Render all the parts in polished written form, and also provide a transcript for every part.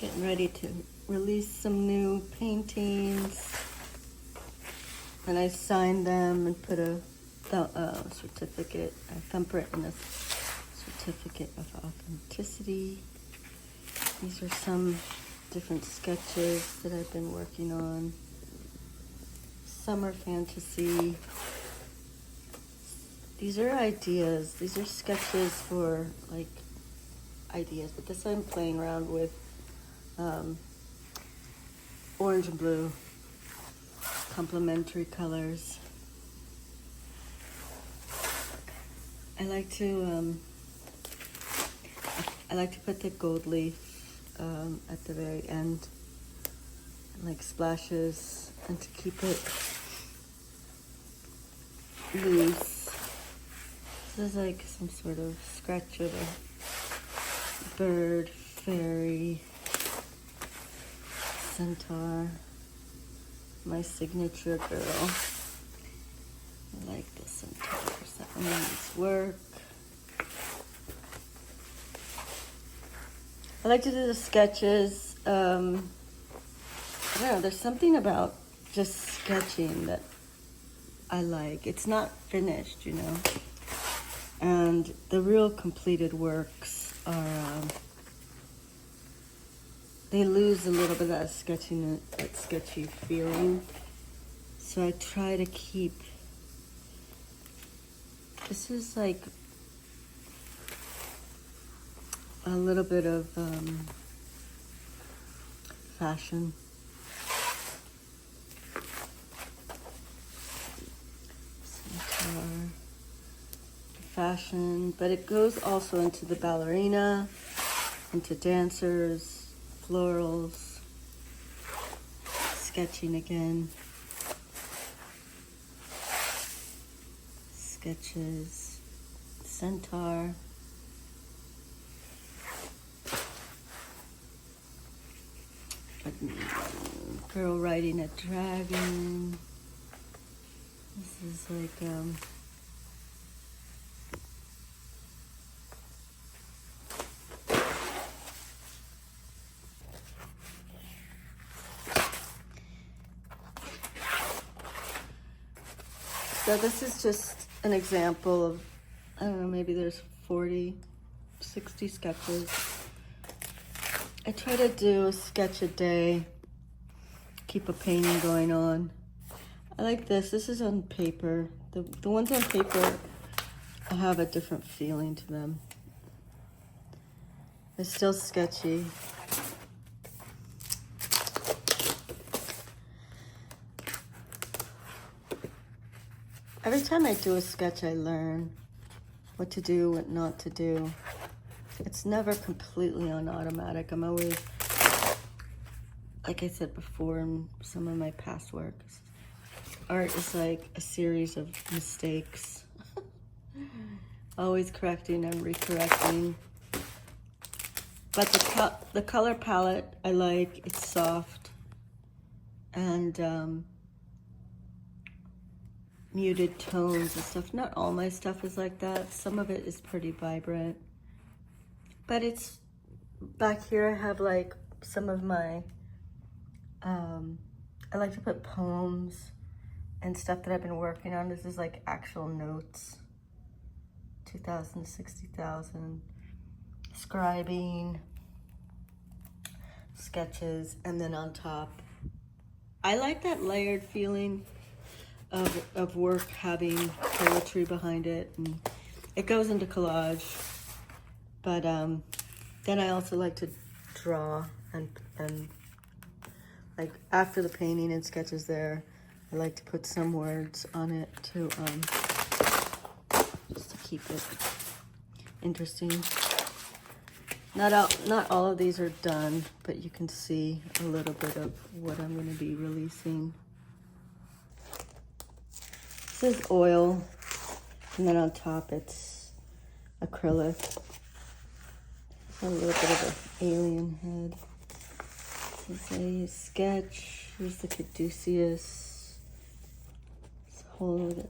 Getting ready to release some new paintings. And I signed them and put a certificate, a thumbprint and a certificate of authenticity. These are some different sketches that I've been working on. Summer fantasy. These are ideas. These are sketches for like ideas, but this I'm playing around with orange and blue, complementary colors. I like to put the gold leaf at the very end, like splashes, and to keep it loose. This is like some sort of sketch of a bird, fairy, centaur, my signature girl. I like the centaurs, that one needs work. I like to do the sketches. I don't know, there's something about just sketching that I like. It's not finished, you know. And the real completed works are, they lose a little bit of that sketchy feeling. So I try to keep, this is like a little bit of fashion. Fashion, but it goes also into the ballerina, into dancers, florals, sketching again, sketches, centaur, a girl riding a dragon. This is like so this is just an example of, I don't know, maybe there's 40, 60 sketches. I try to do a sketch a day, keep a painting going on. I like this. This is on paper. The ones on paper have a different feeling to them. It's still sketchy. Every time I do a sketch, I learn what to do, what not to do. It's never completely on automatic. I'm always, like I said before in some of my past works, art is like a series of mistakes. Always correcting and recorrecting. But the color palette I like, it's soft and muted tones and stuff. Not all my stuff is like that. Some of it is pretty vibrant. But it's, back here I have like some of my, I like to put poems and stuff that I've been working on. This is like actual notes. 2,000, 60,000. Scribing, sketches, and then on top. I like that layered feeling of work having poetry behind it, and it goes into collage. But then I also like to draw and like after the painting and sketches there, I like to put some words on it to just to keep it interesting. Not all of these are done, but you can see a little bit of what I'm going to be releasing. This is oil, and then on top it's acrylic. A little bit of an alien head. This is a sketch. Here's the caduceus. This whole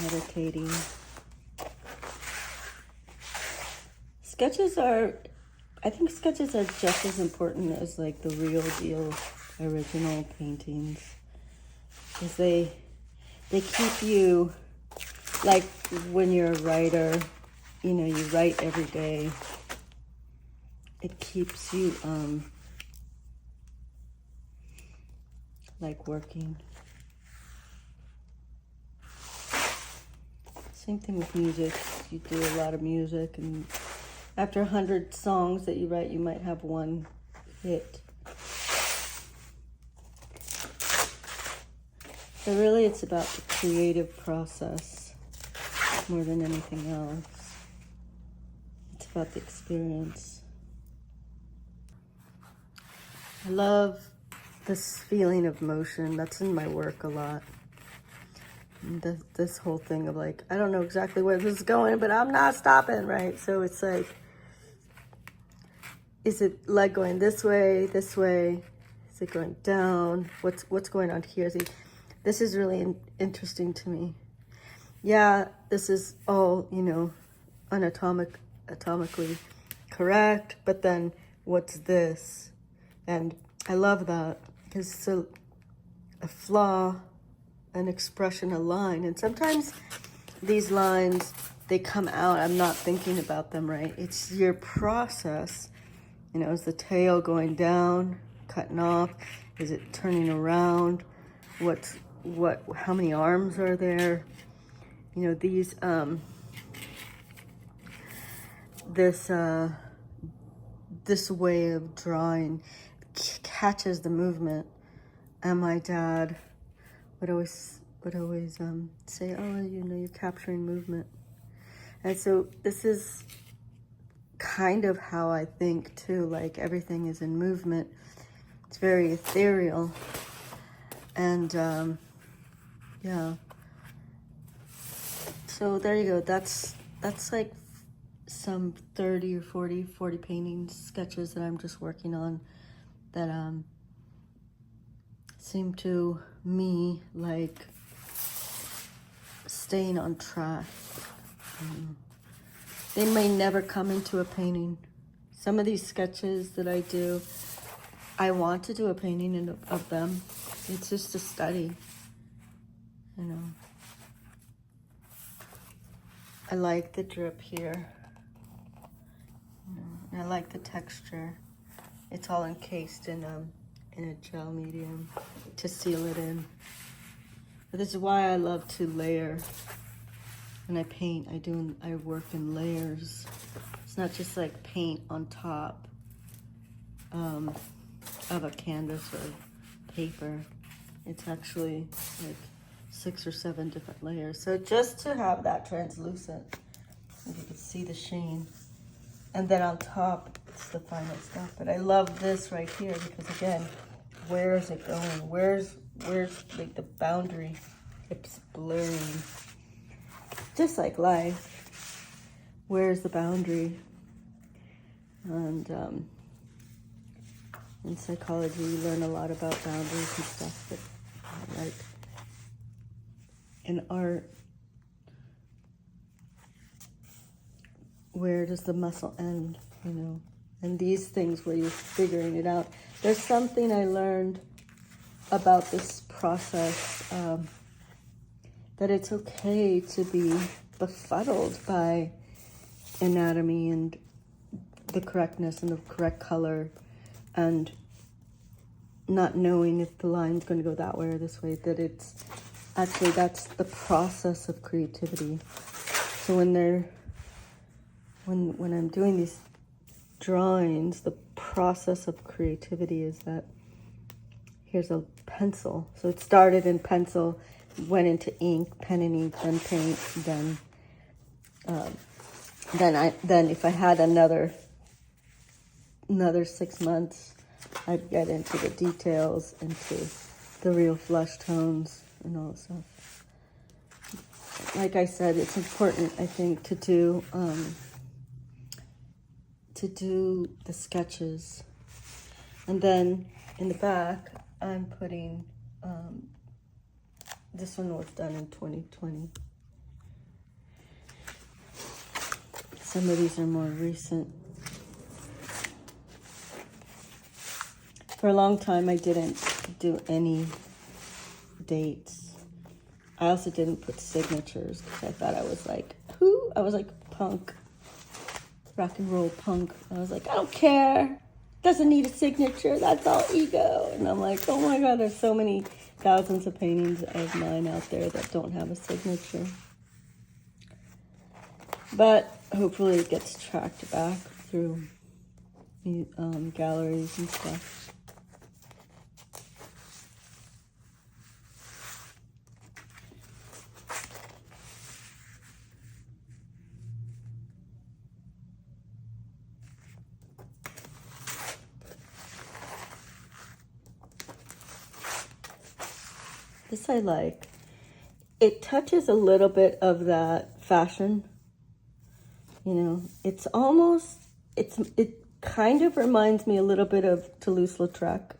meditating. Sketches are I think sketches are just as important as like the real deal original paintings, because they keep you, like when you're a writer, you know, you write every day. It keeps you like working. Same thing with music. You do a lot of music, and after 100 songs that you write, you might have one hit. So really, it's about the creative process more than anything else. It's about the experience. I love this feeling of motion. That's in my work a lot. This whole thing of like, I don't know exactly where this is going, but I'm not stopping, right? So it's like, is it like going this way, this way? Is it going down? What's going on here? See, this is really interesting to me. Yeah, this is all, you know, anatomically correct, but then what's this? And I love that, because it's a flaw, an expression, a line. And sometimes these lines, they come out, I'm not thinking about them, right? It's your process. You know, is the tail going down, cutting off? Is it turning around? How many arms are there? You know, these, this way of drawing catches the movement. And my dad would always say, oh, you know, you're capturing movement. And so this is kind of how I think too, like everything is in movement. It's very ethereal. And yeah. So there you go. That's like some 30 or 40 paintings, sketches that I'm just working on that seem to me like staying on track. They may never come into a painting. Some of these sketches that I do, I want to do a painting of them. It's just a study, you know. I like the drip here. And I like the texture. It's all encased in a gel medium to seal it in. But this is why I love to layer. When I paint, I work in layers. It's not just like paint on top of a canvas or paper. It's actually like 6 or 7 different layers. So just to have that translucent, you can see the sheen. And then on top, it's the final stuff. But I love this right here because, again, where is it going? Where's like the boundary? It's blurring. Just like life. Where's the boundary? And in psychology, you learn a lot about boundaries and stuff. But like in art, where does the muscle end, you know? And these things where you're figuring it out. There's something I learned about this process, that it's okay to be befuddled by anatomy and the correctness and the correct color and not knowing if the line's going to go that way or this way, that it's actually, that's the process of creativity. So when I'm doing these drawings, the process of creativity is that here's a pencil. So it started in pencil, went into ink, pen and ink, then paint, then if I had another 6 months, I'd get into the details, into the real flesh tones and all that stuff. Like I said, it's important, I think, to do the sketches. And then in the back, I'm putting, this one was done in 2020. Some of these are more recent. For a long time, I didn't do any dates. I also didn't put signatures because I thought I was like, who? I was like punk, rock and roll punk. I was like, I don't care. Doesn't need a signature. That's all ego. And I'm like, oh my God, there's so many thousands of paintings of mine out there that don't have a signature. But hopefully it gets tracked back through galleries and stuff. This I like. It touches a little bit of that fashion. You know, it's almost, it kind of reminds me a little bit of Toulouse-Lautrec,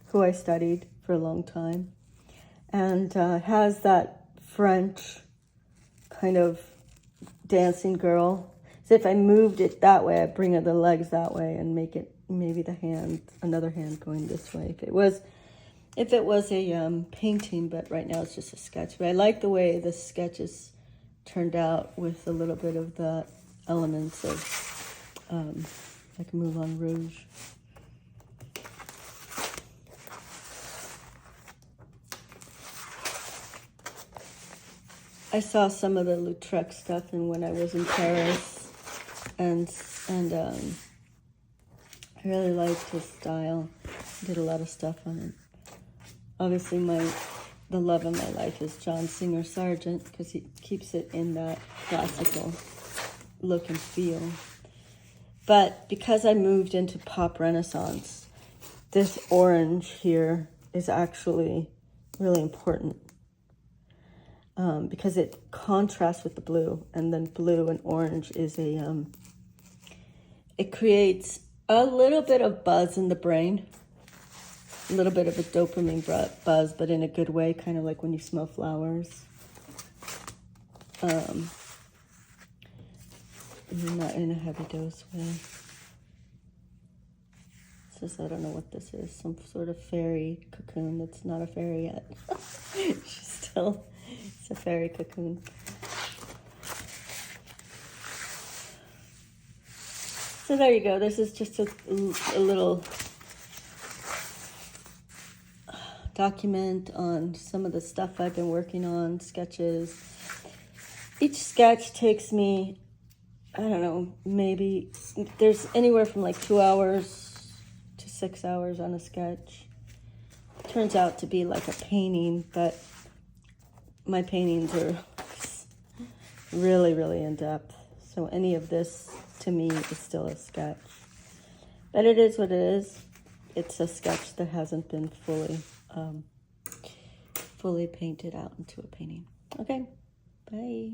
who I studied for a long time. And has that French kind of dancing girl. So if I moved it that way, I'd bring the legs that way and make it maybe the hand, another hand going this way. If it was a painting, but right now it's just a sketch. But I like the way the sketches turned out with a little bit of the elements of like Moulin Rouge. I saw some of the Lautrec stuff and when I was in Paris, and I really liked his style. Did a lot of stuff on it. Obviously, the love of my life is John Singer Sargent because he keeps it in that classical look and feel. But because I moved into pop renaissance, this orange here is actually really important because it contrasts with the blue, and then blue and orange is it creates a little bit of buzz in the brain. A little bit of a dopamine buzz, but in a good way, kind of like when you smell flowers. Not in a heavy dose way. It's just, I don't know what this is. Some sort of fairy cocoon that's not a fairy yet. It's a fairy cocoon. So there you go. This is just a little document on some of the stuff I've been working on, sketches. Each sketch takes me, I don't know, maybe there's anywhere from like 2 hours to 6 hours on a sketch. Turns out to be like a painting, but my paintings are really, really in depth. So any of this to me is still a sketch. But it is what it is. It's a sketch that hasn't been fully painted out into a painting. Okay, bye.